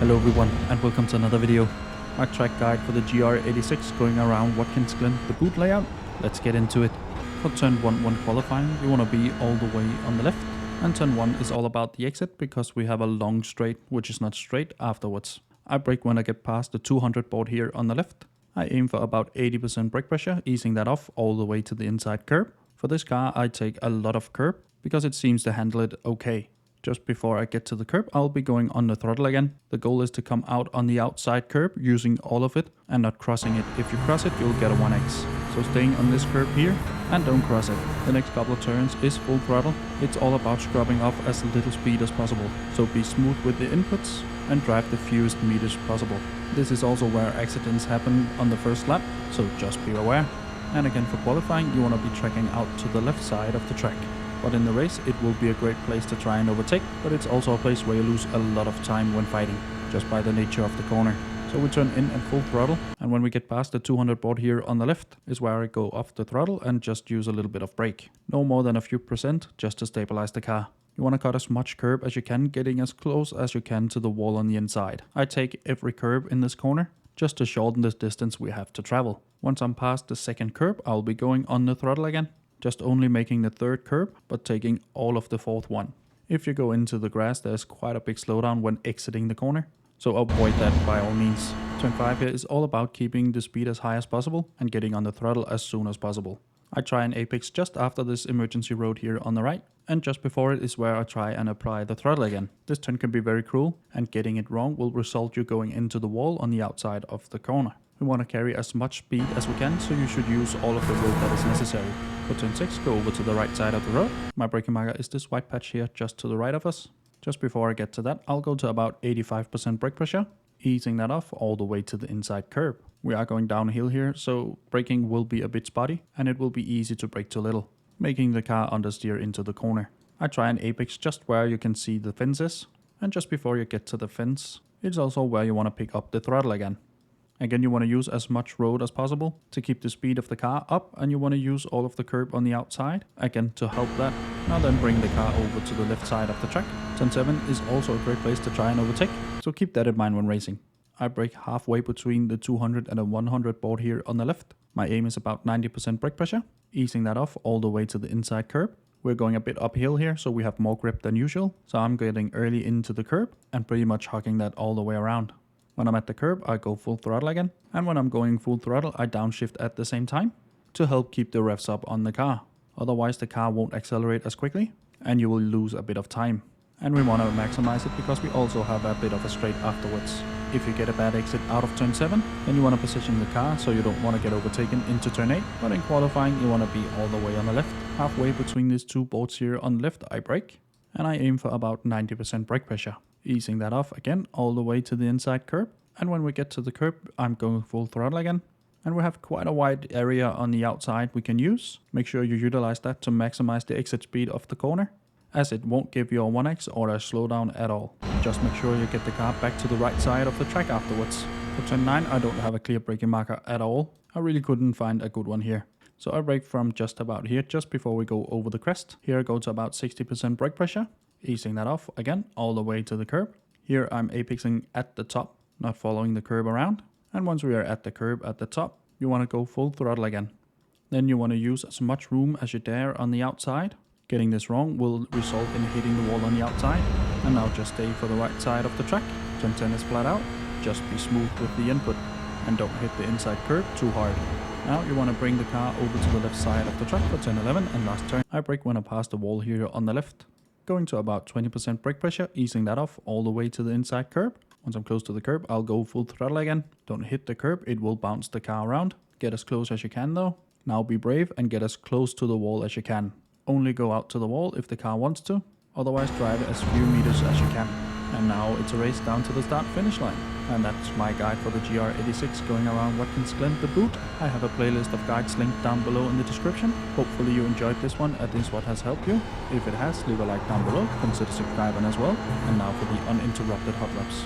Hello everyone and welcome to another video. My track guide for the GR86 going around Watkins Glen, the boot layout. Let's get into it. For turn 1 qualifying, you want to be all the way on the left. And turn 1 is all about the exit because we have a long straight which is not straight afterwards. I brake when I get past the 200 board here on the left. I aim for about 80% brake pressure, easing that off all the way to the inside curb. For this car I take a lot of curb because it seems to handle it okay. Just before I get to the curb, I'll be going on the throttle again. The goal is to come out on the outside curb using all of it and not crossing it. If you cross it, you'll get a 1x. So staying on this curb here and don't cross it. The next couple of turns is full throttle. It's all about scrubbing off as little speed as possible. So be smooth with the inputs and drive the fewest meters possible. This is also where accidents happen on the first lap, so just be aware. And again, for qualifying, you want to be tracking out to the left side of the track. But in the race, it will be a great place to try and overtake, but it's also a place where you lose a lot of time when fighting, just by the nature of the corner. So we turn in at full throttle, and when we get past the 200 board here on the left, is where I go off the throttle and just use a little bit of brake. No more than a few percent, just to stabilize the car. You want to cut as much curb as you can, getting as close as you can to the wall on the inside. I take every curb in this corner, just to shorten the distance we have to travel. Once I'm past the second curb, I'll be going on the throttle again. Just only making the third curb, but taking all of the fourth one. If you go into the grass, there's quite a big slowdown when exiting the corner, so avoid that by all means. Turn 5 here is all about keeping the speed as high as possible and getting on the throttle as soon as possible. I try an apex just after this emergency road here on the right, and just before it is where I try and apply the throttle again. This turn can be very cruel, and getting it wrong will result you going into the wall on the outside of the corner. We want to carry as much speed as we can, so you should use all of the road that is necessary. For turn 6, go over to the right side of the road. My braking marker is this white patch here just to the right of us. Just before I get to that, I'll go to about 85% brake pressure, easing that off all the way to the inside curb. We are going downhill here, so braking will be a bit spotty, and it will be easy to brake too little, making the car understeer into the corner. I try an apex just where you can see the fence is, and just before you get to the fence, it's also where you want to pick up the throttle again. Again, you want to use as much road as possible to keep the speed of the car up, and you want to use all of the curb on the outside, again to help that. Now then bring the car over to the left side of the track. Turn 7 is also a great place to try and overtake, so keep that in mind when racing. I brake halfway between the 200 and the 100 board here on the left. My aim is about 90% brake pressure, easing that off all the way to the inside curb. We're going a bit uphill here, so we have more grip than usual, so I'm getting early into the curb and pretty much hugging that all the way around. When I'm at the curb, I go full throttle again, and when I'm going full throttle, I downshift at the same time to help keep the revs up on the car. Otherwise, the car won't accelerate as quickly, and you will lose a bit of time. And we want to maximize it because we also have a bit of a straight afterwards. If you get a bad exit out of turn 7, then you want to position the car so you don't want to get overtaken into turn 8, but in qualifying, you want to be all the way on the left. Halfway between these two boards here on the left, I brake, and I aim for about 90% brake pressure. Easing that off again all the way to the inside curb, and when we get to the curb I'm going full throttle again, and we have quite a wide area on the outside we can use. Make sure you utilize that to maximize the exit speed of the corner, as it won't give you a 1x or a slowdown at all. Just make sure you get the car back to the right side of the track afterwards. For turn 9 I don't have a clear braking marker at all. I really couldn't find a good one here. So I brake from just about here, just before we go over the crest. Here I go to about 60% brake pressure, easing that off again all the way to the curb. Here I'm apexing at the top, not following the curb around. And once we are at the curb at the top, you want to go full throttle again. Then you want to use as much room as you dare on the outside. Getting this wrong will result in hitting the wall on the outside. And now just stay for the right side of the track. Turn 10 is flat out, just be smooth with the input and don't hit the inside curb too hard. Now you want to bring the car over to the left side of the track for turn 11 and last turn. I brake when I pass the wall here on the left. Going to about 20% brake pressure, easing that off all the way to the inside curb. Once I'm close to the curb, I'll go full throttle again. Don't hit the curb, it will bounce the car around. Get as close as you can though. Now be brave and get as close to the wall as you can. Only go out to the wall if the car wants to, otherwise drive as few meters as you can. And now it's a race down to the start finish line. And that's my guide for the GR86 going around Watkins Glen, the boot. I have a playlist of guides linked down below in the description. Hopefully you enjoyed this one, at least what has helped you. If it has, leave a like down below, consider subscribing as well. And now for the uninterrupted hot laps.